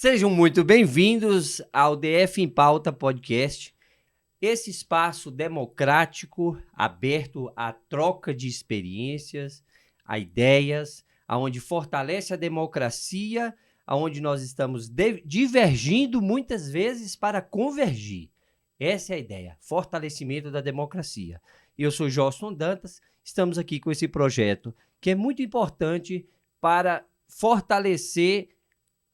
Sejam muito bem-vindos ao DF em Pauta Podcast, esse espaço democrático, aberto à troca de experiências, a ideias, aonde fortalece a democracia, aonde nós estamos divergindo muitas vezes para convergir. Essa é a ideia, fortalecimento da democracia. Eu sou Joston Dantas, estamos aqui com esse projeto que é muito importante para fortalecer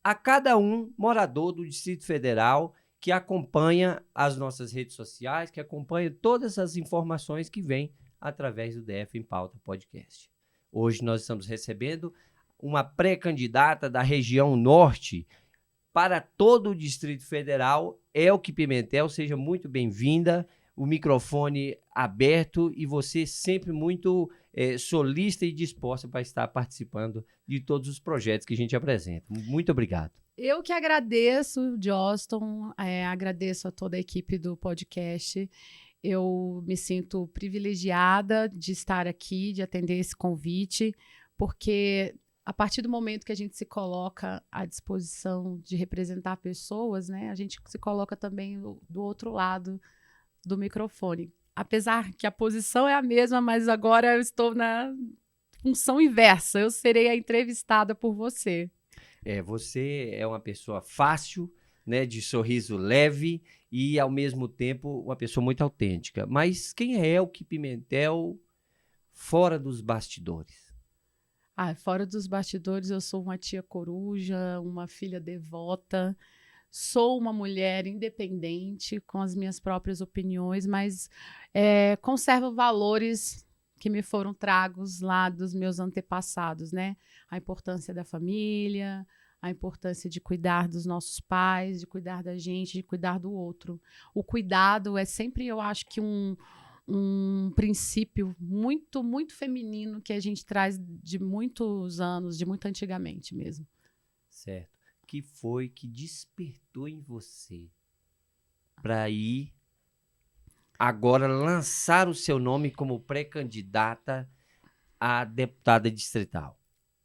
a cada um morador do Distrito Federal que acompanha as nossas redes sociais, que acompanha todas as informações que vêm através do DF em Pauta Podcast. Hoje nós estamos recebendo uma pré-candidata da região norte para todo o Distrito Federal, Elke Pimentel. Seja muito bem-vinda, o microfone aberto e você sempre muito solícita e disposta para estar participando de todos os projetos que a gente apresenta. Muito obrigado. Eu que agradeço, Joston, agradeço a toda a equipe do podcast. Eu me sinto privilegiada de estar aqui, de atender esse convite, porque a partir do momento que a gente se coloca à disposição de representar pessoas, né, a gente se coloca também do outro lado do microfone. Apesar que a posição é a mesma, mas agora eu estou na função inversa. Eu serei a entrevistada por você. Você é uma pessoa fácil, né, de sorriso leve e, ao mesmo tempo, uma pessoa muito autêntica. Mas quem é Elke Pimentel fora dos bastidores? Fora dos bastidores, eu sou uma tia coruja, uma filha devota, sou uma mulher independente, com as minhas próprias opiniões, mas conservo valores que me foram tragos lá dos meus antepassados, né? A importância da família, a importância de cuidar dos nossos pais, de cuidar da gente, de cuidar do outro. O cuidado é sempre, eu acho que um princípio muito, muito feminino que a gente traz de muitos anos, de muito antigamente mesmo. Certo. O que foi que despertou em você para ir agora lançar o seu nome como pré-candidata a deputada distrital?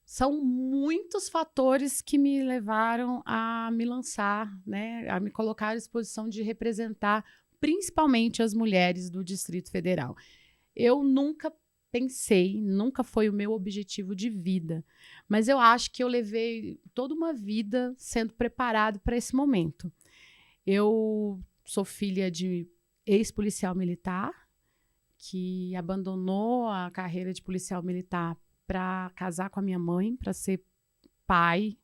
São muitos fatores que me levaram a me lançar, né, a me colocar à disposição de representar principalmente as mulheres do Distrito Federal. Eu nunca pensei, nunca foi o meu objetivo de vida, mas eu acho que eu levei toda uma vida sendo preparado para esse momento. Eu sou filha de ex-policial militar, que abandonou a carreira de policial militar para casar com a minha mãe, para ser pai.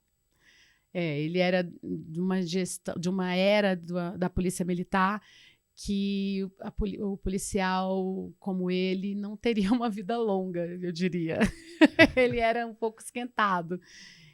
Ele era de uma era da polícia militar que o policial como ele não teria uma vida longa, eu diria. Ele era um pouco esquentado.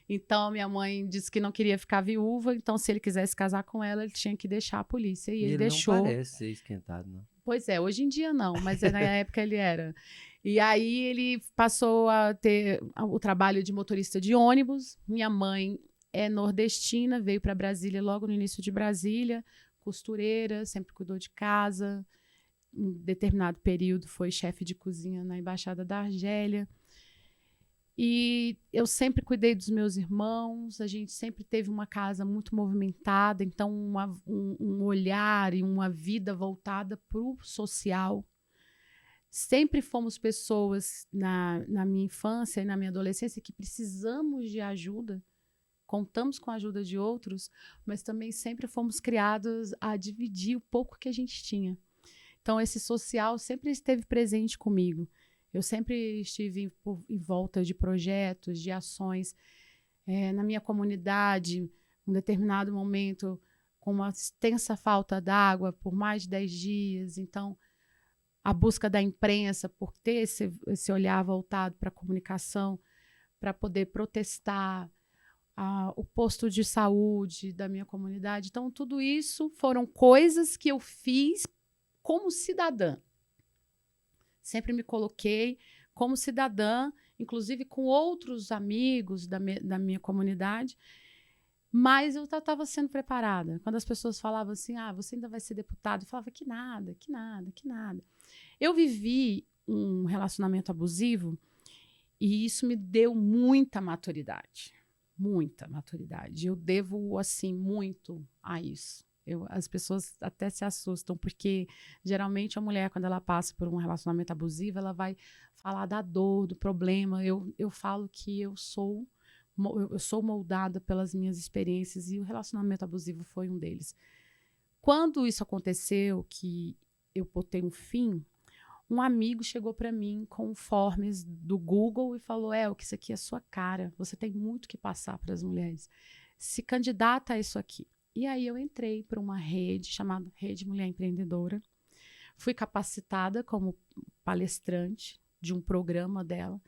Então, minha mãe disse que não queria ficar viúva, então se ele quisesse casar com ela, ele tinha que deixar a polícia. E ele deixou. Não parece ser esquentado, não. Pois é, hoje em dia não, mas na época ele era. E aí ele passou a ter o trabalho de motorista de ônibus. Minha mãe é nordestina, veio para Brasília logo no início de Brasília, costureira, sempre cuidou de casa. Em determinado período foi chefe de cozinha na Embaixada da Argélia. E eu sempre cuidei dos meus irmãos, a gente sempre teve uma casa muito movimentada, então um olhar e uma vida voltada para o social. Sempre fomos pessoas na minha infância e na minha adolescência que precisamos de ajuda, contamos com a ajuda de outros, mas também sempre fomos criados a dividir o pouco que a gente tinha. Então esse social sempre esteve presente comigo. Eu sempre estive em volta de projetos, de ações. Na minha comunidade, em um determinado momento, com uma extensa falta d'água por mais de 10 dias. Então, a busca da imprensa por ter esse olhar voltado para a comunicação, para poder protestar, o posto de saúde da minha comunidade. Então, tudo isso foram coisas que eu fiz como cidadã. Sempre me coloquei como cidadã, inclusive com outros amigos da minha comunidade, mas eu estava sendo preparada. Quando as pessoas falavam assim, você ainda vai ser deputado, eu falava que nada, que nada, que nada. Eu vivi um relacionamento abusivo e isso me deu muita maturidade. muita maturidade. Eu devo, assim, muito a isso. As pessoas até se assustam, porque geralmente a mulher, quando ela passa por um relacionamento abusivo, ela vai falar da dor, do problema. Eu falo que eu sou moldada pelas minhas experiências e o relacionamento abusivo foi um deles. Quando isso aconteceu, que eu botei um fim, um amigo chegou para mim com forms do Google e falou: que isso aqui é sua cara, você tem muito que passar para as mulheres. Se candidata a isso aqui. E aí eu entrei para uma rede chamada Rede Mulher Empreendedora. Fui capacitada como palestrante de um programa dela,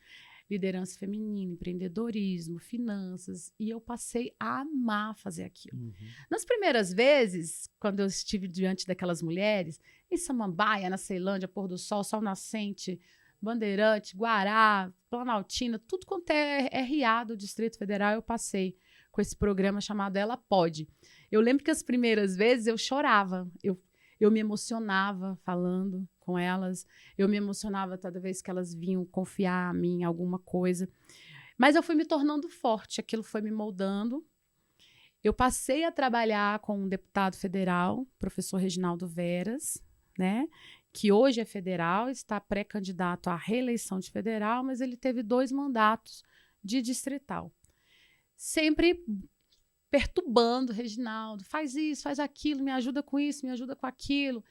liderança feminina, empreendedorismo, finanças, e eu passei a amar fazer aquilo. Nas primeiras vezes, quando eu estive diante daquelas mulheres, em Samambaia, na Ceilândia, Pôr do Sol, Sol Nascente, Bandeirante, Guará, Planaltina, tudo quanto é RA do Distrito Federal, eu passei com esse programa chamado Ela Pode. Eu lembro que as primeiras vezes eu chorava, eu me emocionava falando com elas, eu me emocionava toda vez que elas vinham confiar em mim em alguma coisa. Mas eu fui me tornando forte, aquilo foi me moldando. Eu passei a trabalhar com um deputado federal, professor Reginaldo Veras, né, que hoje é federal, está pré-candidato à reeleição de federal, mas ele teve 2 mandatos de distrital. Sempre perturbando, Reginaldo, faz isso, faz aquilo, me ajuda com isso, me ajuda com aquilo.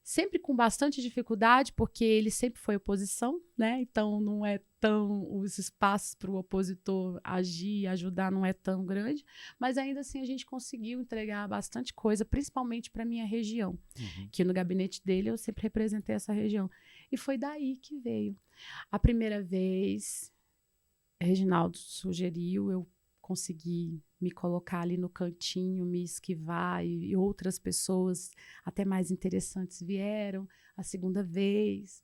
Sempre com bastante dificuldade, porque ele sempre foi oposição, né? Então não é tão, os espaços para o opositor agir e ajudar não é tão grande, mas ainda assim a gente conseguiu entregar bastante coisa, principalmente para a minha região, que no gabinete dele eu sempre representei essa região. E foi daí que veio. A primeira vez, Reginaldo sugeriu, eu consegui me colocar ali no cantinho, me esquivar, e outras pessoas até mais interessantes vieram a segunda vez.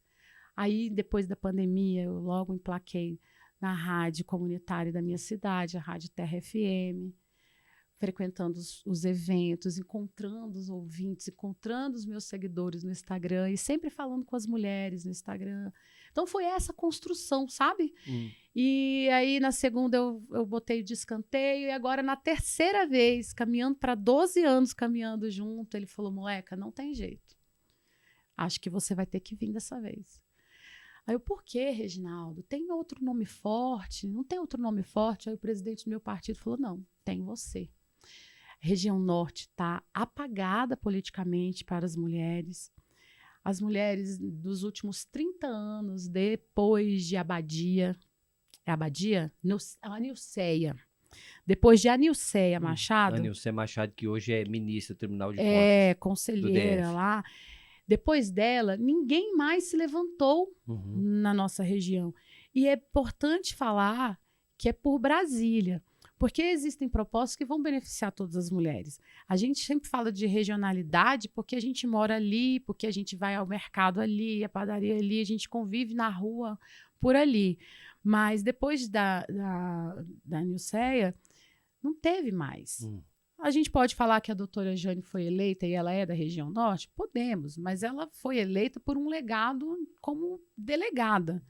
Aí, depois da pandemia, eu logo emplaquei na rádio comunitária da minha cidade, a Rádio Terra FM, frequentando os eventos, encontrando os ouvintes, encontrando os meus seguidores no Instagram e sempre falando com as mulheres no Instagram. Então, foi essa construção, sabe? E aí, na segunda, eu botei de escanteio. E agora, na terceira vez, caminhando para 12 anos, caminhando junto, ele falou: moleca, não tem jeito. Acho que você vai ter que vir dessa vez. Aí eu: por quê, Reginaldo? Tem outro nome forte? Não tem outro nome forte? Aí o presidente do meu partido falou: não, tem você. A região norte está apagada politicamente para as mulheres. As mulheres dos últimos 30 anos, depois de Abadia, é Abadia? Anilceia. Depois de Anilceia Machado. Anilceia Machado, que hoje é ministra do Tribunal de Contas. É, conselheira lá. Depois dela, ninguém mais se levantou na nossa região. E é importante falar que é por Brasília, porque existem propostas que vão beneficiar todas as mulheres. A gente sempre fala de regionalidade porque a gente mora ali, porque a gente vai ao mercado ali, a padaria ali, a gente convive na rua por ali. Mas depois da Nilceia, não teve mais. A gente pode falar que a doutora Jane foi eleita e ela é da região norte? Podemos, mas ela foi eleita por um legado como delegada.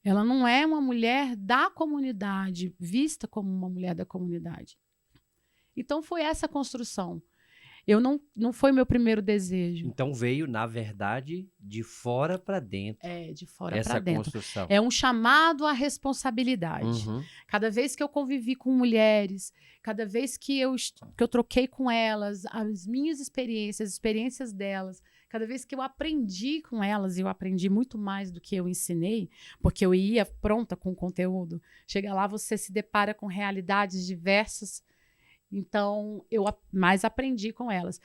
Ela não é uma mulher da comunidade, vista como uma mulher da comunidade. Então, foi essa construção. Não foi meu primeiro desejo. Então, veio, na verdade, de fora para dentro. É, de fora para dentro. Essa construção. É um chamado à responsabilidade. Cada vez que eu convivi com mulheres, cada vez que eu troquei com elas, as minhas experiências, as experiências delas, cada vez que eu aprendi com elas, e eu aprendi muito mais do que eu ensinei, porque eu ia pronta com o conteúdo. Chega lá, você se depara com realidades diversas. Então, eu mais aprendi com elas.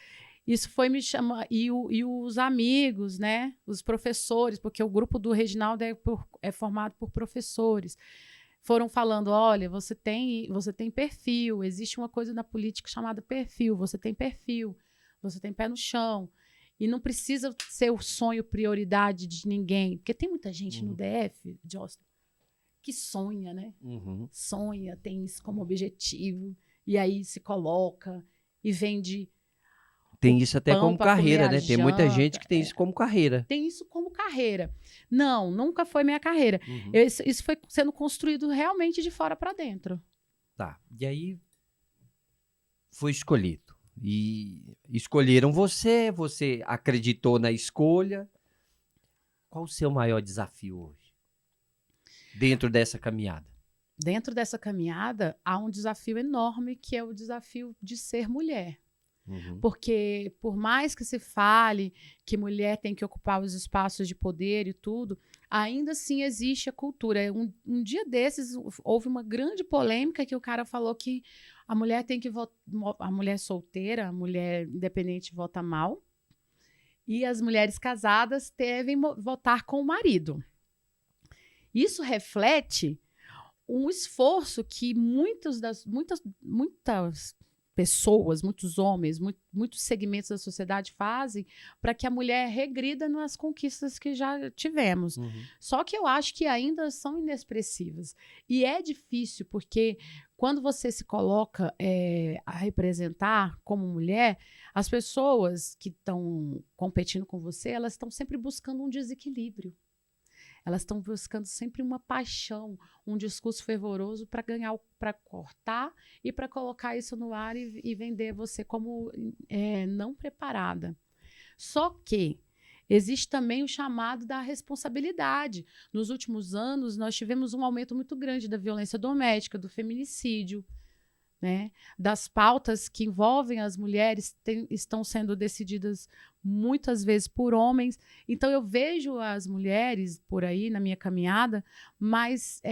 Isso foi me chamar. E os amigos, né? Os professores, porque o grupo do Reginaldo é formado por professores. Foram falando: olha, você tem perfil, existe uma coisa na política chamada perfil, você tem pé no chão. E não precisa ser o sonho prioridade de ninguém. Porque tem muita gente no DF, Jocelyn, que sonha, né? Sonha, tem isso como objetivo. E aí se coloca e vende. Tem isso até como carreira, né? Tem muita gente que tem isso como carreira. Tem isso como carreira. Não, nunca foi minha carreira. Isso foi sendo construído realmente de fora para dentro. Tá. E aí foi escolhido. E escolheram você, você acreditou na escolha. Qual o seu maior desafio hoje, dentro dessa caminhada? Dentro dessa caminhada, há um desafio enorme, que é o desafio de ser mulher. Uhum. Porque, por mais que se fale que mulher tem que ocupar os espaços de poder e tudo, ainda assim existe a cultura. Um dia desses, houve uma grande polêmica que o cara falou que a mulher tem que votar, a mulher solteira, a mulher independente vota mal, e as mulheres casadas devem votar com o marido. Isso reflete um esforço que muitas pessoas, muitos homens, muitos segmentos da sociedade fazem para que a mulher regrida nas conquistas que já tivemos. Uhum. Só que eu acho que ainda são inexpressivas. E é difícil, porque quando você se coloca a representar como mulher, as pessoas que estão competindo com você, elas estão sempre buscando um desequilíbrio. Elas estão buscando sempre uma paixão, um discurso fervoroso para ganhar, para cortar e para colocar isso no ar e vender você como não preparada. Só que existe também o chamado da responsabilidade. Nos últimos anos, nós tivemos um aumento muito grande da violência doméstica, do feminicídio, né? Das pautas que envolvem as mulheres estão sendo decididas muitas vezes por homens. Então, eu vejo as mulheres por aí na minha caminhada mais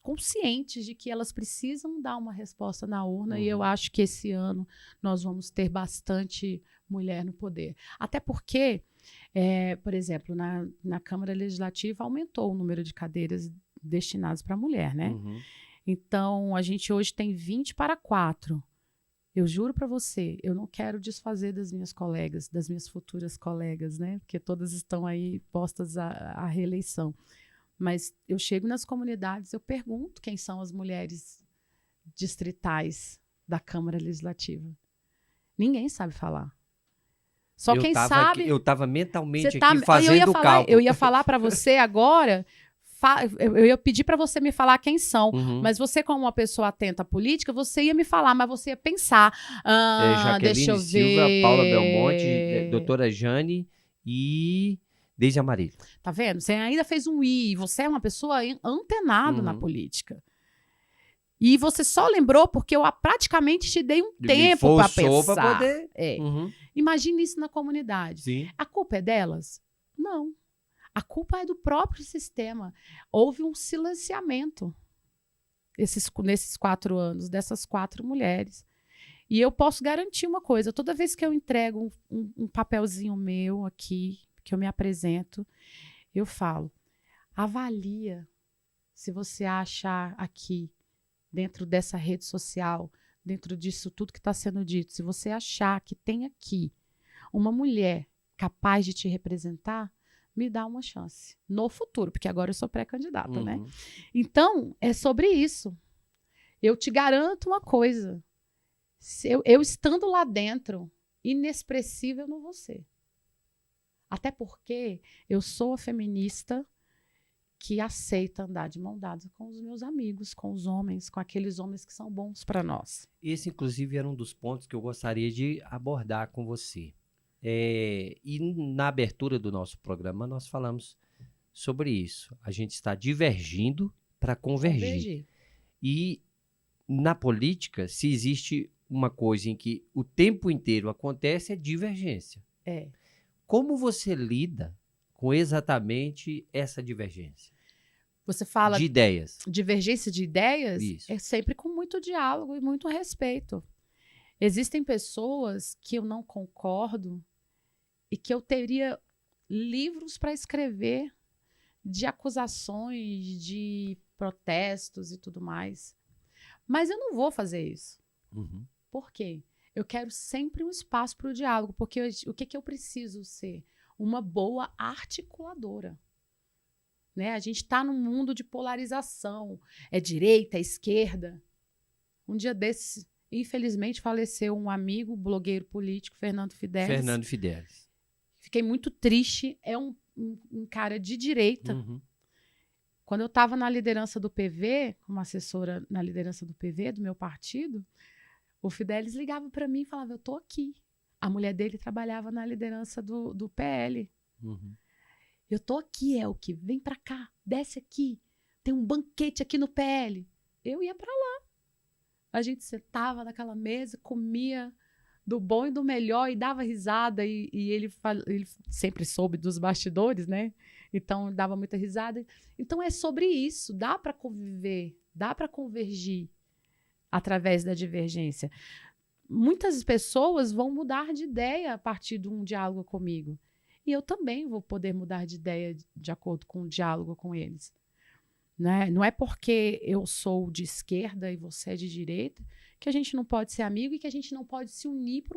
conscientes de que elas precisam dar uma resposta na urna, e eu acho que esse ano nós vamos ter bastante mulher no poder. Até porque, por exemplo, na Câmara Legislativa aumentou o número de cadeiras destinadas para a mulher, né? Uhum. Então, a gente hoje tem 20 para 4. Eu juro para você, eu não quero desfazer das minhas colegas, das minhas futuras colegas, né? Porque todas estão aí postas à reeleição. Mas eu chego nas comunidades, eu pergunto quem são as mulheres distritais da Câmara Legislativa. Ninguém sabe falar. Só quem sabe... Eu estava mentalmente tá, aqui fazendo o cálculo. Eu ia falar para você agora... Eu ia pedir para você me falar quem são, mas você, como uma pessoa atenta à política, você ia me falar, mas você ia pensar. Deixa eu Jaqueline Silva, ver. Paula Belmonte, doutora Jane e Deise Amarillo. Tá vendo? Você ainda fez um I. Você é uma pessoa antenada na política. E você só lembrou porque eu praticamente te dei um tempo para pensar. Pra poder... Imagine isso na comunidade. Sim. A culpa é delas? Não. A culpa é do próprio sistema. Houve um silenciamento nesses 4 anos, dessas 4 mulheres. E eu posso garantir uma coisa: toda vez que eu entrego um papelzinho meu aqui, que eu me apresento, eu falo, avalia se você achar aqui, dentro dessa rede social, dentro disso tudo que está sendo dito, se você achar que tem aqui uma mulher capaz de te representar, me dá uma chance no futuro, porque agora eu sou pré-candidata, né? Então, é sobre isso. Eu te garanto uma coisa. Eu estando lá dentro, inexpressível eu não vou ser. Até porque eu sou a feminista que aceita andar de mão dada com os meus amigos, com os homens, com aqueles homens que são bons para nós. Esse, inclusive, era um dos pontos que eu gostaria de abordar com você. E na abertura do nosso programa nós falamos sobre isso. A gente está divergindo para convergir. E na política, se existe uma coisa em que o tempo inteiro acontece, é divergência. Como você lida com exatamente essa divergência? Você fala de ideias. Divergência de ideias? Isso. É sempre com muito diálogo e muito respeito. Existem pessoas que eu não concordo e que eu teria livros para escrever de acusações, de protestos e tudo mais. Mas eu não vou fazer isso. Por quê? Eu quero sempre um espaço para o diálogo, porque o que eu preciso ser? Uma boa articuladora. Né? A gente está num mundo de polarização. É direita, é esquerda. Um dia desses, infelizmente, faleceu um amigo, blogueiro político, Fernando Fidelis. Fiquei muito triste. É um cara de direita. Quando eu estava na liderança do PV, como assessora na liderança do PV, do meu partido, o Fidelis ligava para mim e falava, eu estou aqui. A mulher dele trabalhava na liderança do PL. Eu estou aqui, Elke, vem para cá, desce aqui. Tem um banquete aqui no PL. Eu ia para lá. A gente sentava naquela mesa, comia do bom e do melhor e dava risada. E ele sempre soube dos bastidores, né? Então, dava muita risada. Então, é sobre isso. Dá para conviver, dá para convergir através da divergência. Muitas pessoas vão mudar de ideia a partir de um diálogo comigo. E eu também vou poder mudar de ideia de acordo com o diálogo com eles. Né? Não é porque eu sou de esquerda e você é de direita que a gente não pode ser amigo e que a gente não pode se unir por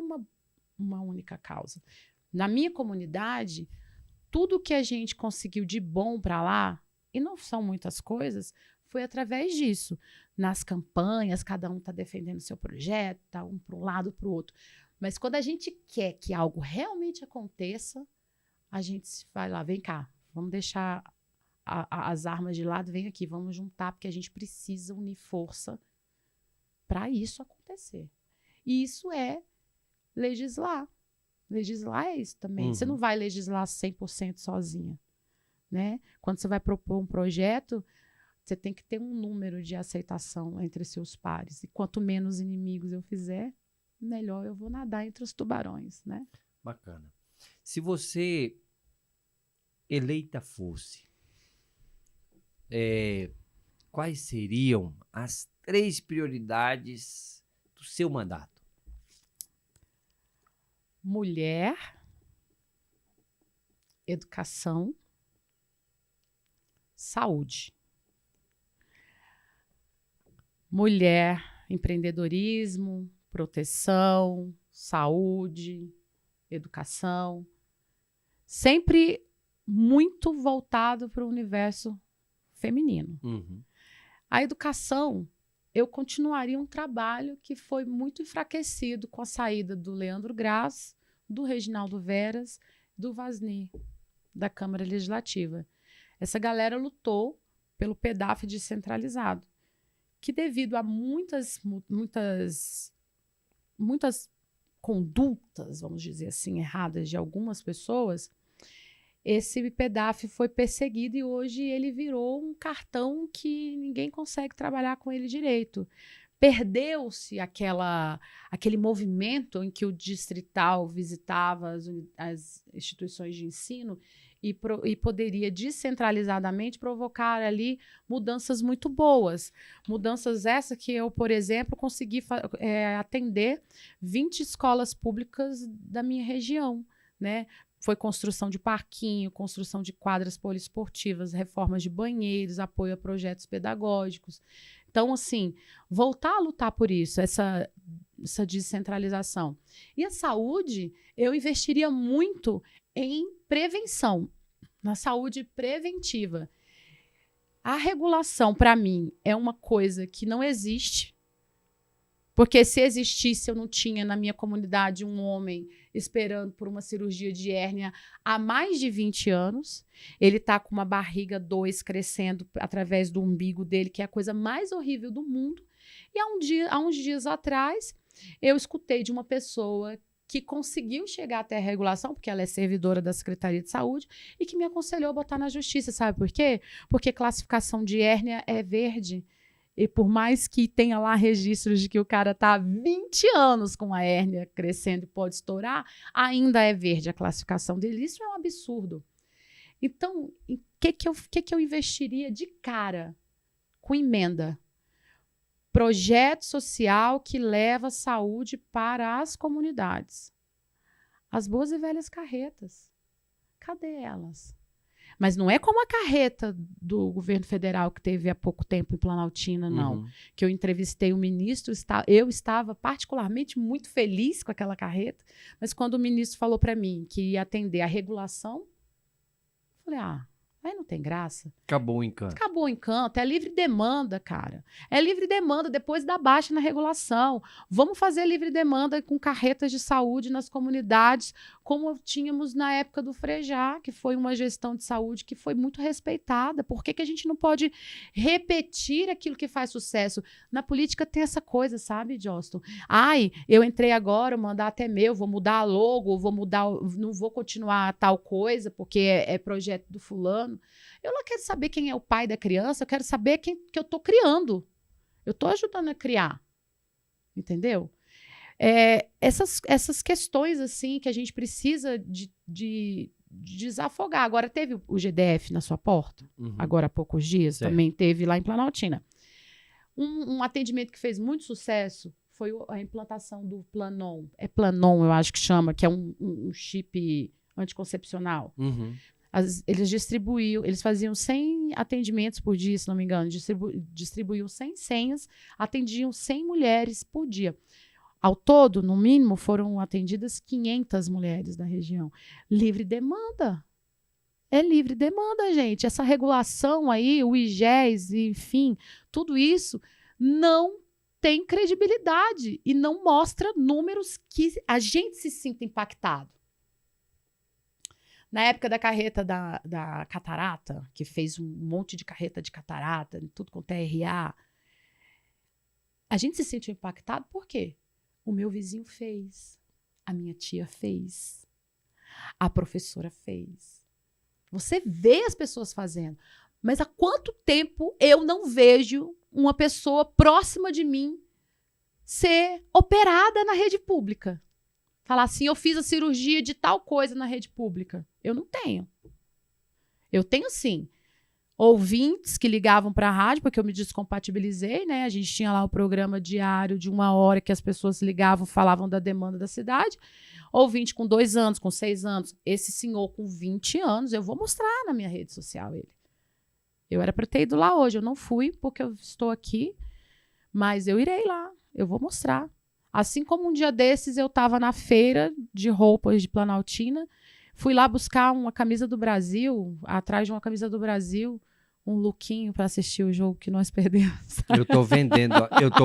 uma única causa. Na minha comunidade, tudo que a gente conseguiu de bom para lá, e não são muitas coisas, foi através disso. Nas campanhas, cada um está defendendo seu projeto, tá um para um lado, para o outro. Mas quando a gente quer que algo realmente aconteça, a gente vai lá, vem cá, vamos deixar as armas de lado, vem aqui, vamos juntar, porque a gente precisa unir força para isso acontecer. E isso é legislar. Legislar é isso também. Você não vai legislar 100% sozinha. Né? Quando você vai propor um projeto, você tem que ter um número de aceitação entre seus pares. E quanto menos inimigos eu fizer, melhor eu vou nadar entre os tubarões. Né? Bacana. Se você eleita fosse, quais seriam as 3 prioridades do seu mandato? Mulher, educação, saúde. Mulher, empreendedorismo, proteção, saúde, educação. Sempre muito voltado para o universo feminino. A educação, eu continuaria um trabalho que foi muito enfraquecido com a saída do Leandro Graz, do Reginaldo Veras, do Vasni, da Câmara Legislativa. Essa galera lutou pelo PEDAF descentralizado, que devido a muitas condutas, vamos dizer assim, erradas de algumas pessoas, esse PEDAF foi perseguido e hoje ele virou um cartão que ninguém consegue trabalhar com ele direito. Perdeu-se aquele movimento em que o distrital visitava as instituições de ensino e poderia descentralizadamente provocar ali mudanças muito boas. Mudanças essas que eu, por exemplo, consegui atender 20 escolas públicas da minha região, né? Foi construção de parquinho, construção de quadras poliesportivas, reformas de banheiros, apoio a projetos pedagógicos. Então, assim, voltar a lutar por isso, essa descentralização. E a saúde, eu investiria muito em prevenção, na saúde preventiva. A regulação, para mim, é uma coisa que não existe, porque se existisse, eu não tinha na minha comunidade um homem esperando por uma cirurgia de hérnia há mais de 20 anos. Ele está com uma barriga 2 crescendo através do umbigo dele, que é a coisa mais horrível do mundo. E há uns dias atrás, eu escutei de uma pessoa que conseguiu chegar até a regulação, porque ela é servidora da Secretaria de Saúde, e que me aconselhou a botar na justiça. Sabe por quê? Porque classificação de hérnia é verde. E por mais que tenha lá registros de que o cara está há 20 anos com a hérnia crescendo e pode estourar, ainda é verde a classificação dele. Isso é um absurdo. Então, o que eu investiria de cara com emenda? Projeto social que leva saúde para as comunidades. As boas e velhas carretas. Cadê elas? Mas não é como a carreta do governo federal que teve há pouco tempo em Planaltina, não. Que eu entrevistei o ministro, eu estava particularmente muito feliz com aquela carreta, mas quando o ministro falou para mim que ia atender a regulação, eu falei, Aí não tem graça. Acabou o encanto. Acabou o encanto, é livre demanda, cara. É livre demanda, depois dá baixa na regulação. Vamos fazer livre demanda com carretas de saúde nas comunidades, como tínhamos na época do Frejá, que foi uma gestão de saúde que foi muito respeitada. Por que que a gente não pode repetir aquilo que faz sucesso? Na política tem essa coisa, sabe, Joston? Ai, eu entrei agora, o mandato é meu, vou mudar a logo, vou mudar, não vou continuar tal coisa, porque é projeto do fulano. Eu não quero saber quem é o pai da criança, eu quero saber quem que eu estou criando. Eu estou ajudando a criar. Entendeu? Essas questões assim que a gente precisa de desafogar. Agora, teve o GDF na sua porta, agora há poucos dias, certo. Também teve lá em Planaltina. Um atendimento que fez muito sucesso foi a implantação do Planon. É Planon, eu acho que chama, que é um chip anticoncepcional. Eles faziam 100 atendimentos por dia, se não me engano, distribuíam 100 senhas, atendiam 100 mulheres por dia. Ao todo, no mínimo, foram atendidas 500 mulheres da região. Livre demanda. É livre demanda, gente. Essa regulação aí, o IGES, enfim, tudo isso não tem credibilidade e não mostra números que a gente se sinta impactado. Na época da carreta da catarata, que fez um monte de carreta de catarata, tudo com TRA, a gente se sentiu impactado por quê? O meu vizinho fez, a minha tia fez, a professora fez. Você vê as pessoas fazendo, mas há quanto tempo eu não vejo uma pessoa próxima de mim ser operada na rede pública? Falar assim, eu fiz a cirurgia de tal coisa na rede pública. Eu não tenho. Eu tenho, sim, ouvintes que ligavam para a rádio, porque eu me descompatibilizei, né? A gente tinha lá o programa diário de 1 hora que as pessoas ligavam, falavam da demanda da cidade. Ouvinte com 2 anos, com 6 anos. Esse senhor com 20 anos, eu vou mostrar na minha rede social ele. Eu era para ter ido lá hoje, eu não fui porque eu estou aqui, mas eu irei lá, eu vou mostrar. Assim como um dia desses eu estava na feira de roupas de Planaltina, fui lá buscar uma camisa do Brasil, atrás de uma camisa do Brasil, um lookinho para assistir o jogo que nós perdemos. Eu tô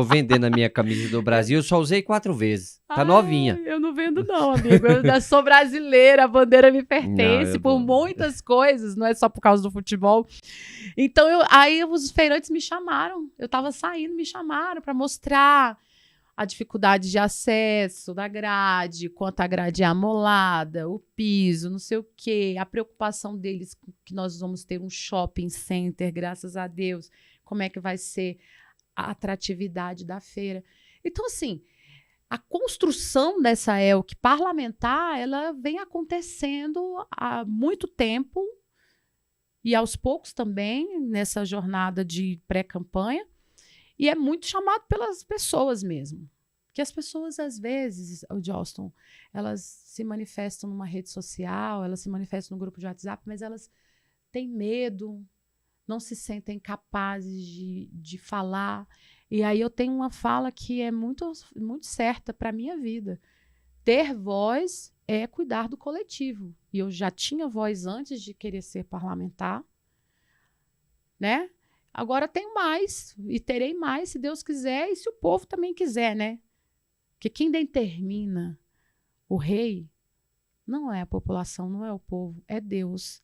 vendendo a minha camisa do Brasil, eu só usei 4 vezes. Tá novinha. Eu não vendo não, amigo. Eu sou brasileira, a bandeira me pertence Não, por muitas coisas, não é só por causa do futebol. Então, aí os feirantes me chamaram, eu estava saindo, me chamaram para mostrar a dificuldade de acesso da grade, quanto a grade é amolada, o piso, não sei o quê, a preocupação deles que nós vamos ter um shopping center, graças a Deus, como é que vai ser a atratividade da feira. Então, assim, a construção dessa ELC parlamentar, ela vem acontecendo há muito tempo e aos poucos também, nessa jornada de pré-campanha, e é muito chamado pelas pessoas mesmo. Porque as pessoas, às vezes, o Joston, elas se manifestam numa rede social, elas se manifestam no grupo de WhatsApp, mas elas têm medo, não se sentem capazes de falar. E aí eu tenho uma fala que é muito, muito certa para a minha vida. Ter voz é cuidar do coletivo. E eu já tinha voz antes de querer ser parlamentar, né? Agora tenho mais e terei mais, se Deus quiser e se o povo também quiser, né? Porque quem determina o rei não é a população, não é o povo, é Deus.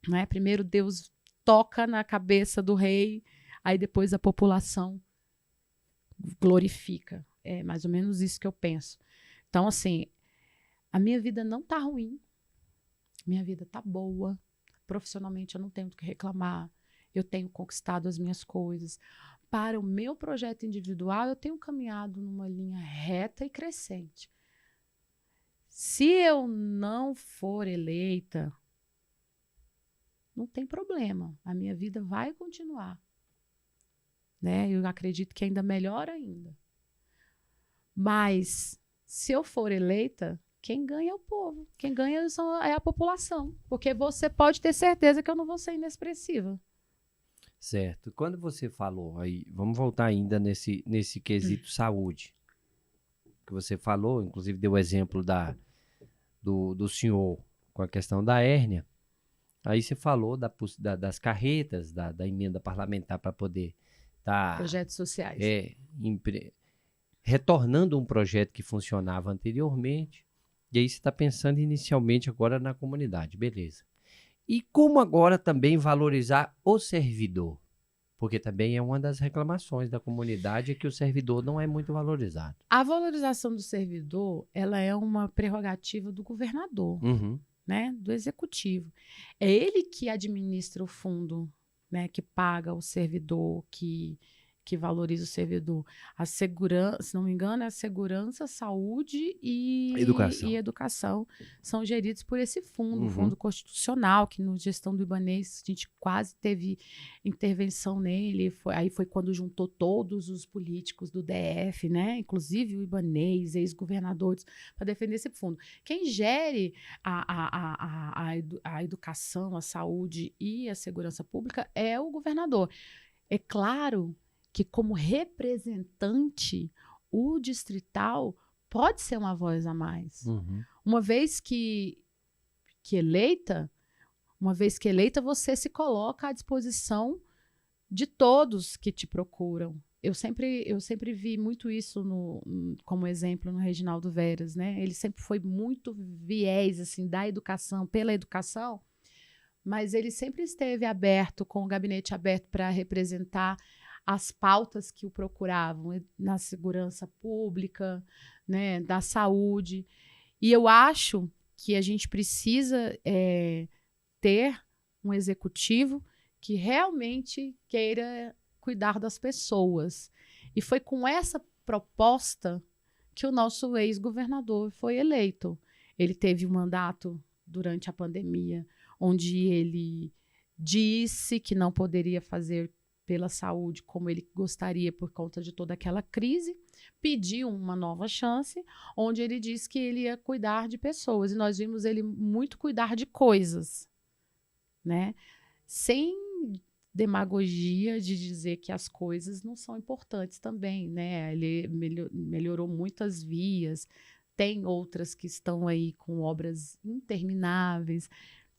Não é? Primeiro Deus toca na cabeça do rei, aí depois a população glorifica. É mais ou menos isso que eu penso. Então, assim, a minha vida não tá ruim. Minha vida tá boa. Profissionalmente eu não tenho do que reclamar. Eu tenho conquistado as minhas coisas. Para o meu projeto individual, eu tenho caminhado numa linha reta e crescente. Se eu não for eleita, não tem problema. A minha vida vai continuar. Né? Eu acredito que ainda melhor ainda. Mas, se eu for eleita, quem ganha é o povo. Quem ganha é a população. Porque você pode ter certeza que eu não vou ser inexpressiva. Certo. Quando você falou aí, vamos voltar ainda nesse quesito saúde, que você falou, inclusive deu o exemplo do senhor com a questão da hérnia. Aí você falou das carretas, da emenda parlamentar para poder estar Projetos sociais. retornando um projeto que funcionava anteriormente. E aí você está pensando inicialmente agora na comunidade, beleza. E como agora também valorizar o servidor? Porque também é uma das reclamações da comunidade, é que o servidor não é muito valorizado. A valorização do servidor, ela é uma prerrogativa do governador, Uhum. né, do executivo. É ele que administra o fundo, né, que paga o servidor, que valoriza o servidor. A segurança, se não me engano, é a segurança, saúde e educação são geridos por esse fundo, Uhum. fundo constitucional, que na gestão do Ibanez a gente quase teve intervenção nele. Aí foi quando juntou todos os políticos do DF, né, inclusive o Ibanez, ex-governadores, para defender esse fundo. Quem gere a educação, a saúde e a segurança pública é o governador. É claro que, como representante, o distrital pode ser uma voz a mais. Uhum. Uma vez que eleita, você se coloca à disposição de todos que te procuram. Eu sempre vi muito isso como exemplo no Reginaldo Veras, né? Ele sempre foi muito viés assim, da educação, pela educação, mas ele sempre esteve aberto, com o gabinete aberto para representar as pautas que o procuravam na segurança pública, né, da saúde. E eu acho que a gente precisa ter um executivo que realmente queira cuidar das pessoas. E foi com essa proposta que o nosso ex-governador foi eleito. Ele teve um mandato durante a pandemia, onde ele disse que não poderia fazer pela saúde como ele gostaria por conta de toda aquela crise, pediu uma nova chance, onde ele disse que ele ia cuidar de pessoas, e nós vimos ele muito cuidar de coisas, né? Sem demagogia de dizer que as coisas não são importantes também, né? Ele melhorou muitas vias, tem outras que estão aí com obras intermináveis,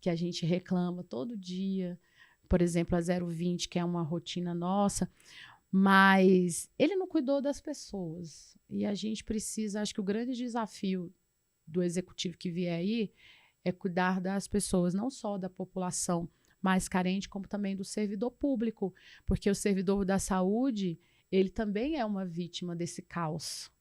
que a gente reclama todo dia, por exemplo, a 020, que é uma rotina nossa, mas ele não cuidou das pessoas. E a gente precisa, acho que o grande desafio do executivo que vier aí é cuidar das pessoas, não só da população mais carente, como também do servidor público, porque o servidor da saúde, ele também é uma vítima desse caos,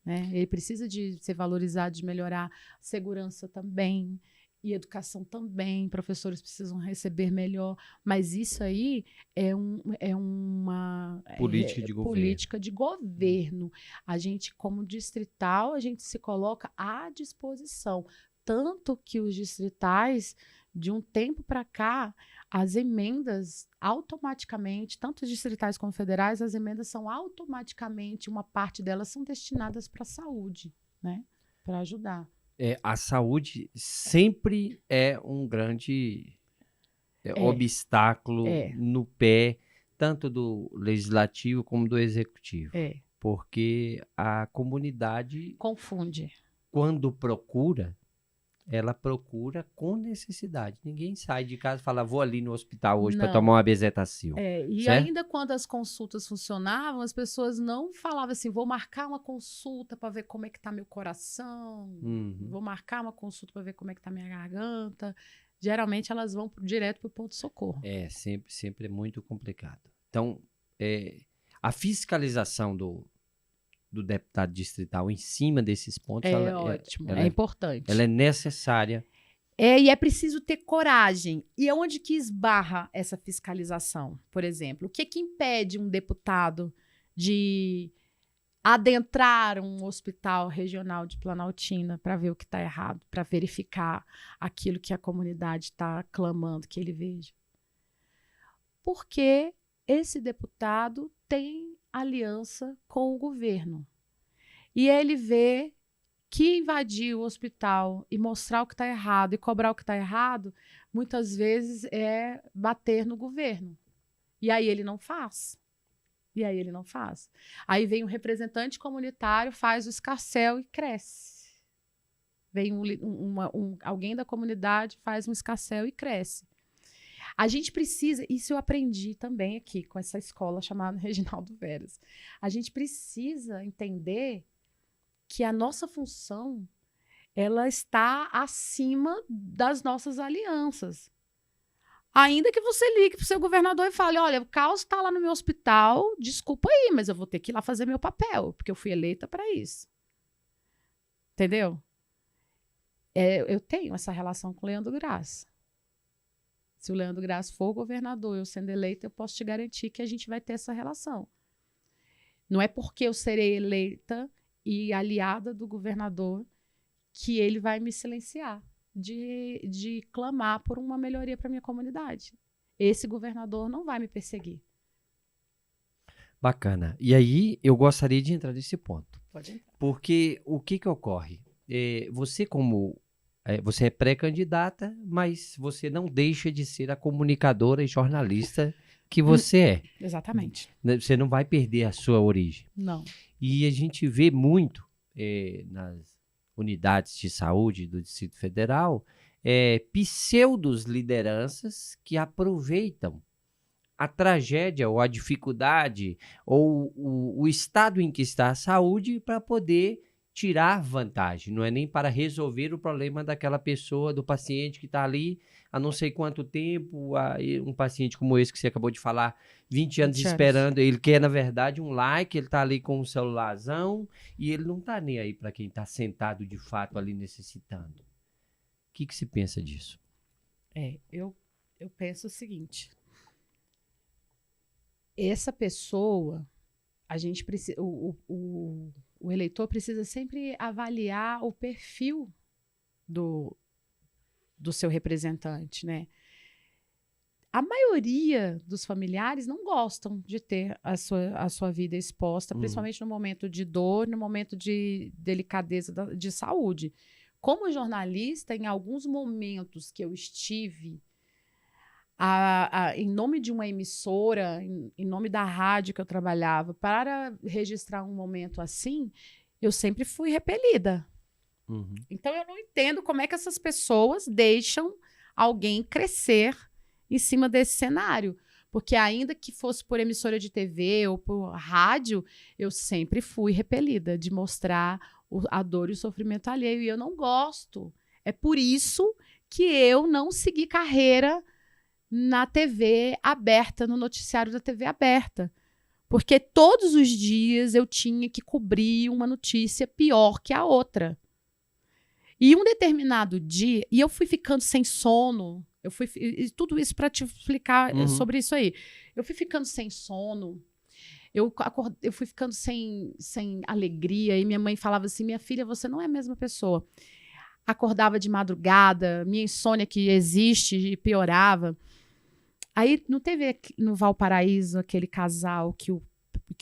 né? Ele precisa de ser valorizado, de melhorar a segurança também, e educação também, professores precisam receber melhor, mas isso aí é uma política de governo. A gente, como distrital, a gente se coloca à disposição, tanto que os distritais, de um tempo para cá, as emendas automaticamente, tanto os distritais como federais, as emendas são automaticamente, uma parte delas são destinadas para a saúde, né? Para ajudar. A saúde sempre é um grande obstáculo no pé, tanto do legislativo como do executivo. Porque a comunidade confunde. Quando procura, ela procura com necessidade. Ninguém sai de casa e fala, vou ali no hospital hoje para tomar uma bezetacil. E certo? Ainda quando as consultas funcionavam, as pessoas não falavam assim, vou marcar uma consulta para ver como é que tá meu coração, vou marcar uma consulta para ver como é que tá minha garganta. Geralmente elas vão direto para o ponto-socorro. Sempre é muito complicado. Então, a fiscalização do deputado distrital em cima desses pontos, ótimo, é importante. Ela é necessária. E é preciso ter coragem. E é onde que esbarra essa fiscalização, por exemplo? O que impede um deputado de adentrar um hospital regional de Planaltina para ver o que está errado, para verificar aquilo que a comunidade está clamando que ele veja? Porque esse deputado tem aliança com o governo. E ele vê que invadir o hospital e mostrar o que está errado e cobrar o que está errado, muitas vezes é bater no governo. E aí ele não faz. Aí vem um representante comunitário, faz o escarcéu e cresce. Vem alguém da comunidade, faz um escarcéu e cresce. A gente precisa, isso eu aprendi também aqui com essa escola chamada Reginaldo Veras. A gente precisa entender que a nossa função ela está acima das nossas alianças. Ainda que você ligue para o seu governador e fale, olha, o caos está lá no meu hospital, desculpa aí, mas eu vou ter que ir lá fazer meu papel, porque eu fui eleita para isso. Entendeu? Eu tenho essa relação com o Leandro Graça. Se o Leandro Graça for governador, eu sendo eleita, eu posso te garantir que a gente vai ter essa relação. Não é porque eu serei eleita e aliada do governador que ele vai me silenciar de clamar por uma melhoria para minha comunidade. Esse governador não vai me perseguir. Bacana. E aí eu gostaria de entrar nesse ponto. Pode entrar. Porque o que ocorre? Você é pré-candidata, mas você não deixa de ser a comunicadora e jornalista que você é. Exatamente. Você não vai perder a sua origem. Não. E a gente vê muito nas unidades de saúde do Distrito Federal pseudos lideranças que aproveitam a tragédia ou a dificuldade ou o estado em que está a saúde para poder tirar vantagem. Não é nem para resolver o problema daquela pessoa, do paciente que está ali há não sei quanto tempo, um paciente como esse que você acabou de falar, 20 anos esperando, ele quer, na verdade, um like, ele está ali com um celularzão e ele não está nem aí para quem está sentado de fato ali necessitando. O que se pensa disso? Eu penso o seguinte. Essa pessoa, a gente precisa, o eleitor precisa sempre avaliar o perfil do seu representante, né? A maioria dos familiares não gostam de ter a sua vida exposta, principalmente no momento de dor, no momento de delicadeza de saúde. Como jornalista, em alguns momentos que eu estive em nome de uma emissora, em nome da rádio que eu trabalhava, para registrar um momento assim, eu sempre fui repelida. Uhum. Então, eu não entendo como é que essas pessoas deixam alguém crescer em cima desse cenário. Porque ainda que fosse por emissora de TV ou por rádio, eu sempre fui repelida de mostrar a dor e o sofrimento alheio. E eu não gosto. É por isso que eu não segui carreira na TV aberta, no noticiário da TV aberta. Porque todos os dias eu tinha que cobrir uma notícia pior que a outra. E um determinado dia, e eu fui ficando sem sono, tudo isso para te explicar sobre isso aí. Eu fui ficando sem sono, eu fui ficando sem alegria, e minha mãe falava assim, minha filha, você não é a mesma pessoa. Acordava de madrugada, minha insônia que existe piorava. Aí não teve no Valparaíso aquele casal que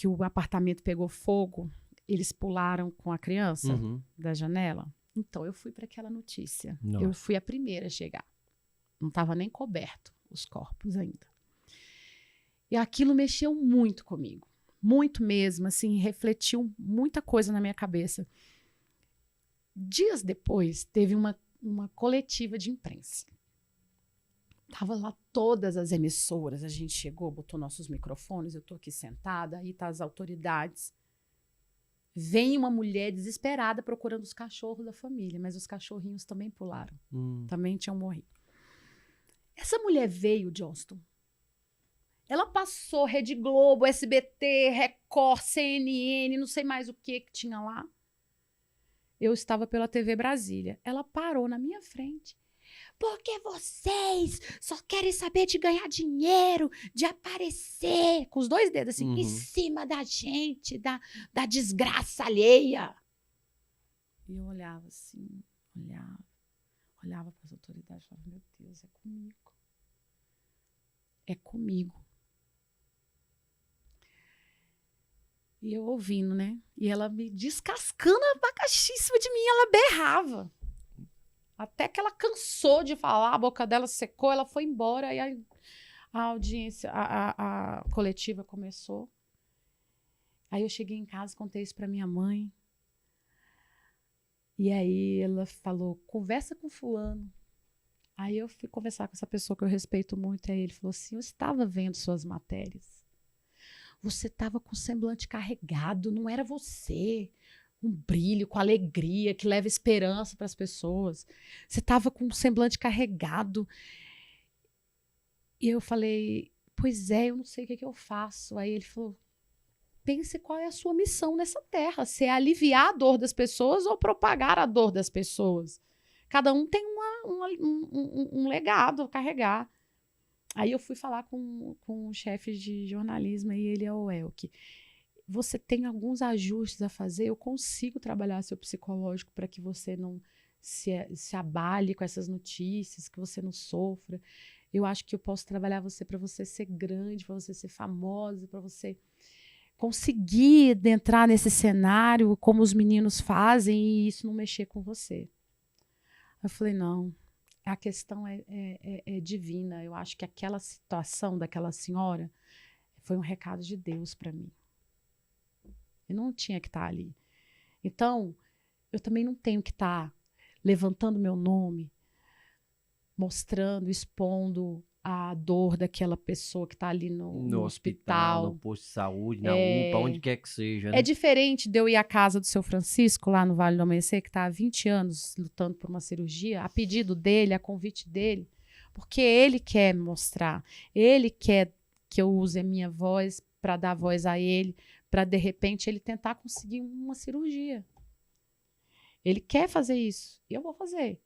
o apartamento pegou fogo, eles pularam com a criança da janela? Então, eu fui para aquela notícia. Nossa. Eu fui a primeira a chegar. Não estava nem coberto os corpos ainda. E aquilo mexeu muito comigo. Muito mesmo, assim, refletiu muita coisa na minha cabeça. Dias depois, teve uma coletiva de imprensa. Tava lá todas as emissoras, a gente chegou, botou nossos microfones, eu tô aqui sentada, aí tá as autoridades. Vem uma mulher desesperada procurando os cachorros da família, mas os cachorrinhos também pularam, também tinham morrido. Essa mulher veio, Johnston. Ela passou Rede Globo, SBT, Record, CNN, não sei mais o que tinha lá. Eu estava pela TV Brasília. Ela parou na minha frente. Porque vocês só querem saber de ganhar dinheiro, de aparecer, com os dois dedos assim, em cima da gente, da desgraça alheia. E eu olhava assim, olhava para as autoridades e falava, meu Deus, é comigo. É comigo. E eu ouvindo, né? E ela me descascando abacaxi em cima de mim, ela berrava. Até que ela cansou de falar, a boca dela secou, ela foi embora e a audiência, a coletiva começou. Aí eu cheguei em casa, contei isso para minha mãe. E aí ela falou, conversa com fulano. Aí eu fui conversar com essa pessoa que eu respeito muito, aí ele falou assim, eu estava vendo suas matérias. Você estava com o semblante carregado, não era você. Um brilho, com alegria, que leva esperança para as pessoas. Você estava com um semblante carregado. E eu falei, pois é, eu não sei o que eu faço. Aí ele falou, pense qual é a sua missão nessa terra. Se é aliviar a dor das pessoas ou propagar a dor das pessoas. Cada um tem um legado a carregar. Aí eu fui falar com o chefe de jornalismo, e ele é o Elke. Você tem alguns ajustes a fazer, eu consigo trabalhar seu psicológico para que você não se abale com essas notícias, que você não sofra. Eu acho que eu posso trabalhar você para você ser grande, para você ser famosa, para você conseguir entrar nesse cenário como os meninos fazem e isso não mexer com você. Eu falei, não, a questão é divina. Eu acho que aquela situação daquela senhora foi um recado de Deus para mim. Eu não tinha que estar ali. Então, eu também não tenho que estar levantando meu nome, mostrando, expondo a dor daquela pessoa que está ali no hospital. No posto de saúde, na UPA, onde quer que seja. Né? É diferente de eu ir à casa do seu Francisco, lá no Vale do Amanhecer, que está há 20 anos lutando por uma cirurgia, a pedido dele, a convite dele, porque ele quer mostrar, ele quer que eu use a minha voz para dar voz a ele, para, de repente, ele tentar conseguir uma cirurgia. Ele quer fazer isso, e eu vou fazer.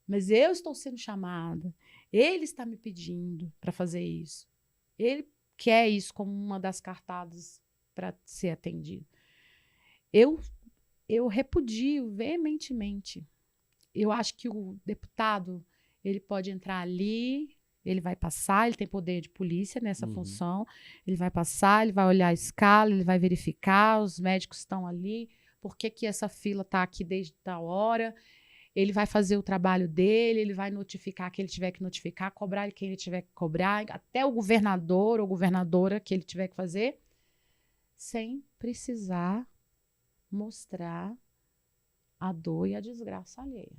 Mas eu estou sendo chamada, ele está me pedindo para fazer isso. Ele quer isso como uma das cartadas para ser atendido. Eu repudio veementemente. Eu acho que o deputado, ele pode entrar ali, ele vai passar, ele tem poder de polícia nessa função, ele vai passar, ele vai olhar a escala, ele vai verificar, os médicos estão ali, por que essa fila está aqui desde tal hora, ele vai fazer o trabalho dele, ele vai notificar quem ele tiver que notificar, cobrar quem ele tiver que cobrar, até o governador ou governadora que ele tiver que fazer, sem precisar mostrar a dor e a desgraça alheia.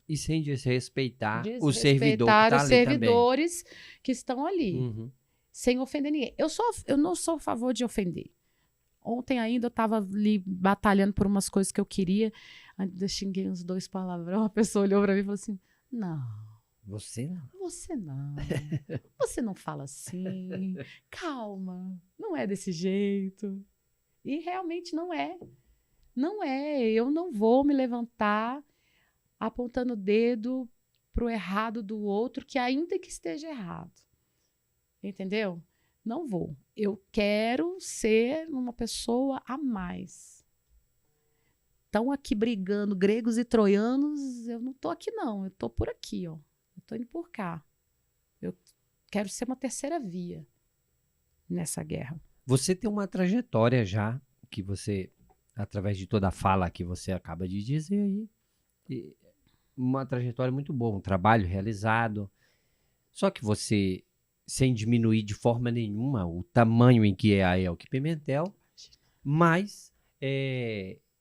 E sem desrespeitar o servidor que está ali os servidores que estão ali, sem ofender ninguém. Eu não sou a favor de ofender. Ontem ainda eu estava ali batalhando por umas coisas que eu queria, ainda xinguei uns 2 palavrões, a pessoa olhou para mim e falou assim, não. Você não. Você não. Você não fala assim. Calma. Não é desse jeito. E realmente não é. Não é. Eu não vou me levantar apontando o dedo pro errado do outro, que ainda que esteja errado. Entendeu? Não vou. Eu quero ser uma pessoa a mais. Estão aqui brigando gregos e troianos, eu não estou aqui não, eu estou por aqui, ó. Eu estou indo por cá. Eu quero ser uma terceira via nessa guerra. Você tem uma trajetória já, que você, através de toda a fala que você acaba de dizer aí, uma trajetória muito boa, um trabalho realizado. Só que você, sem diminuir de forma nenhuma o tamanho em que é a Elke Pimentel, mas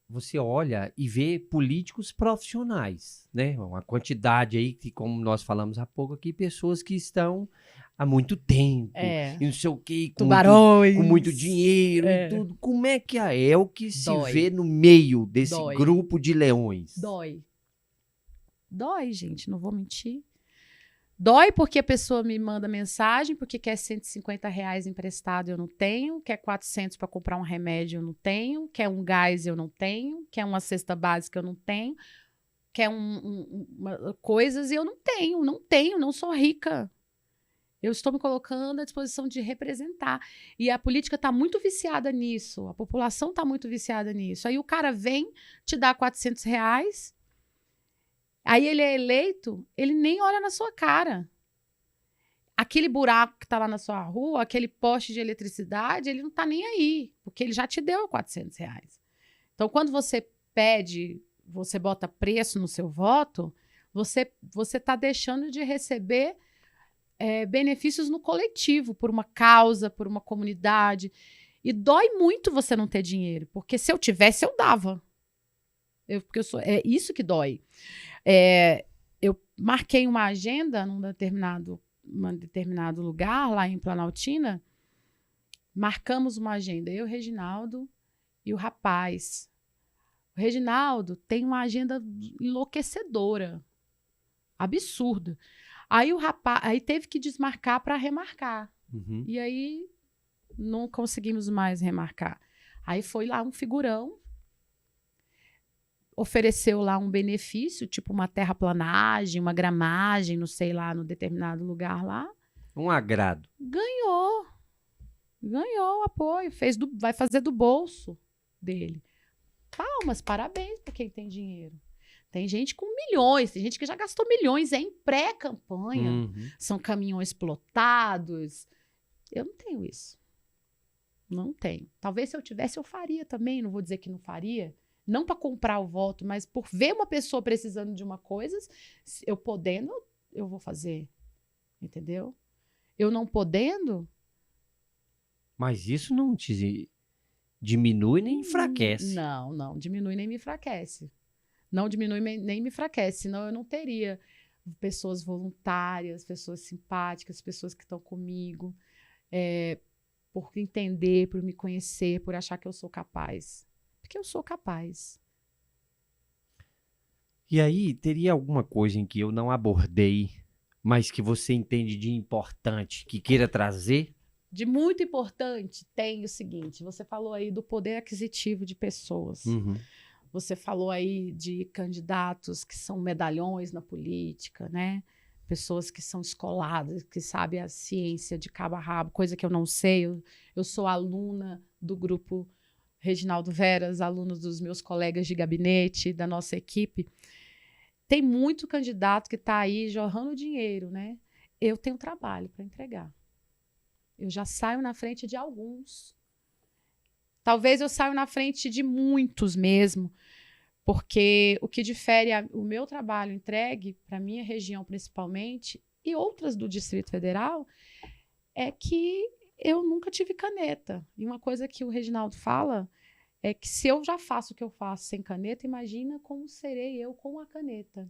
você olha e vê políticos profissionais, né? Uma quantidade aí, que, como nós falamos há pouco aqui, pessoas que estão há muito tempo, e não sei o quê, com muito dinheiro e tudo. Como é que a Elke se vê no meio desse grupo de leões? Dói, gente, não vou mentir. Dói porque a pessoa me manda mensagem, porque quer R$150 emprestado, eu não tenho, quer 400 para comprar um remédio, eu não tenho, quer um gás, eu não tenho, quer uma cesta básica, eu não tenho, quer coisas e eu não tenho, não sou rica. Eu estou me colocando à disposição de representar. E a política está muito viciada nisso, a população está muito viciada nisso. Aí o cara vem, te dá R$400, aí ele é eleito, ele nem olha na sua cara. Aquele buraco que está lá na sua rua, aquele poste de eletricidade, ele não está nem aí, porque ele já te deu R$400. Então, quando você pede, você bota preço no seu voto, você está deixando de receber benefícios no coletivo, por uma causa, por uma comunidade. E dói muito você não ter dinheiro, porque se eu tivesse, eu dava. É isso que dói. eu marquei uma agenda num determinado lugar, lá em Planaltina. Marcamos uma agenda, eu, Reginaldo e o rapaz. O Reginaldo tem uma agenda enlouquecedora, absurda. Aí o rapaz, aí teve que desmarcar para remarcar. Uhum. E aí não conseguimos mais remarcar. Aí foi lá um figurão, ofereceu lá um benefício, tipo uma terraplanagem, uma gramagem, não sei lá, no determinado lugar lá. Um agrado. Ganhou o apoio, vai fazer do bolso dele. Palmas, parabéns para quem tem dinheiro. Tem gente com milhões, tem gente que já gastou milhões em pré-campanha. Uhum. São caminhões plotados. Eu não tenho isso. Não tenho. Talvez se eu tivesse, eu faria também. Não vou dizer que não faria. Não para comprar o voto, mas por ver uma pessoa precisando de uma coisa, eu podendo, eu vou fazer. Entendeu? Eu não podendo... Mas isso não te diminui nem enfraquece. Não diminui nem me enfraquece. Não diminui nem me enfraquece, senão eu não teria pessoas voluntárias, pessoas simpáticas, pessoas que estão comigo, por entender, por me conhecer, por achar que eu sou capaz. Porque eu sou capaz. E aí, teria alguma coisa em que eu não abordei, mas que você entende de importante, que queira trazer? De muito importante, tem o seguinte, você falou aí do poder aquisitivo de pessoas. Uhum. Você falou aí de candidatos que são medalhões na política, né? Pessoas que são escoladas, que sabem a ciência de cabo a rabo, coisa que eu não sei. Eu sou aluna do grupo Reginaldo Veras, aluna dos meus colegas de gabinete, da nossa equipe. Tem muito candidato que está aí jorrando dinheiro, né? Eu tenho trabalho para entregar. Eu já saio na frente de alguns. Talvez eu saia na frente de muitos mesmo, porque o que difere o meu trabalho entregue para a minha região principalmente e outras do Distrito Federal é que eu nunca tive caneta. E uma coisa que o Reginaldo fala é que se eu já faço o que eu faço sem caneta, imagina como serei eu com a caneta.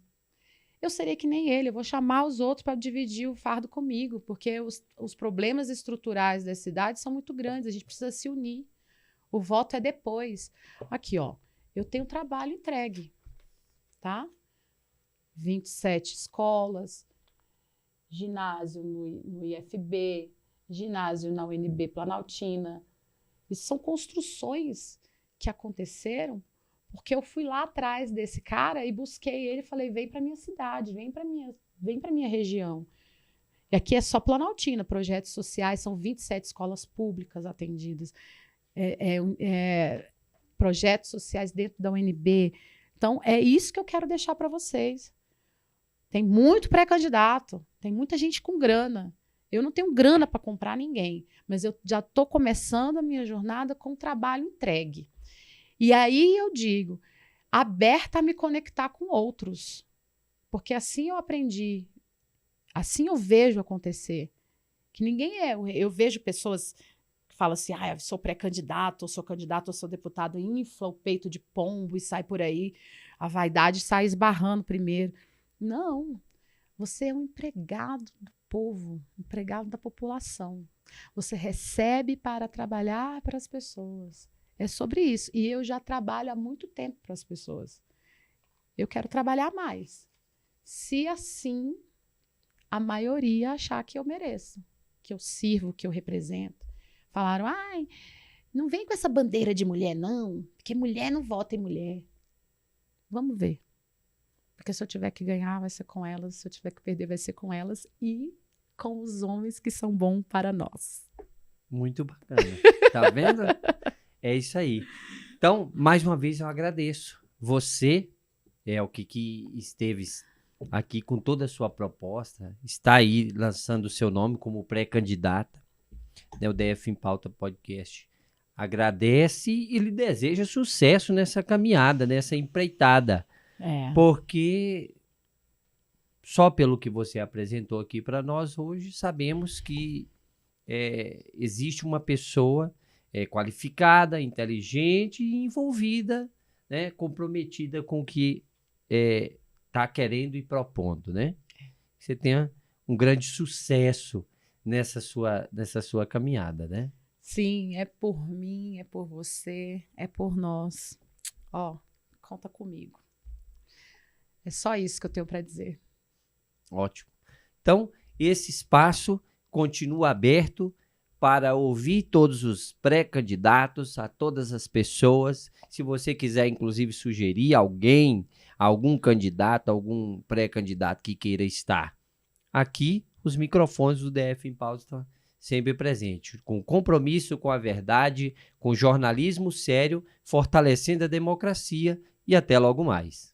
Eu serei que nem ele, eu vou chamar os outros para dividir o fardo comigo, porque os problemas estruturais da cidade são muito grandes, a gente precisa se unir. O voto é depois. Aqui, ó, eu tenho trabalho entregue, tá? 27 escolas, ginásio no IFB, ginásio na UNB Planaltina. Isso são construções que aconteceram porque eu fui lá atrás desse cara e busquei ele e falei, vem para minha cidade, vem para minha região. E aqui é só Planaltina, projetos sociais, são 27 escolas públicas atendidas. Projetos sociais dentro da UNB. Então, é isso que eu quero deixar para vocês. Tem muito pré-candidato, tem muita gente com grana. Eu não tenho grana para comprar ninguém, mas eu já estou começando a minha jornada com o trabalho entregue. E aí eu digo, aberta a me conectar com outros, porque assim eu aprendi, assim eu vejo acontecer, que ninguém é. Eu vejo pessoas que falam assim, eu sou pré-candidato, eu sou candidato, eu sou deputado, infla o peito de pombo e sai por aí, a vaidade sai esbarrando primeiro. Não, você é um empregado do povo, empregado da população. Você recebe para trabalhar para as pessoas. É sobre isso. E eu já trabalho há muito tempo para as pessoas. Eu quero trabalhar mais. Se assim a maioria achar que eu mereço, que eu sirvo, que eu represento. Falaram, não vem com essa bandeira de mulher, não, porque mulher não vota em mulher. Vamos ver. Porque se eu tiver que ganhar, vai ser com elas. Se eu tiver que perder, vai ser com elas. E com os homens que são bons para nós. Muito bacana. Tá vendo? É isso aí. Então, mais uma vez, eu agradeço. Você é o que esteve aqui com toda a sua proposta, está aí lançando o seu nome como pré-candidata, né, o DF em Pauta Podcast. Agradece e lhe deseja sucesso nessa caminhada, nessa empreitada. Porque só pelo que você apresentou aqui para nós hoje, sabemos que existe uma pessoa qualificada, inteligente e envolvida, né, comprometida com o que está querendo e propondo, né? Você tenha um grande sucesso nessa sua caminhada, né? Sim, é por mim, é por você, é por nós. Ó, conta comigo. É só isso que eu tenho para dizer. Ótimo. Então, esse espaço continua aberto para ouvir todos os pré-candidatos, a todas as pessoas. Se você quiser, inclusive, sugerir alguém, algum candidato, algum pré-candidato que queira estar aqui, os microfones do DF em Pauta estão sempre presentes, com compromisso com a verdade, com jornalismo sério, fortalecendo a democracia e até logo mais.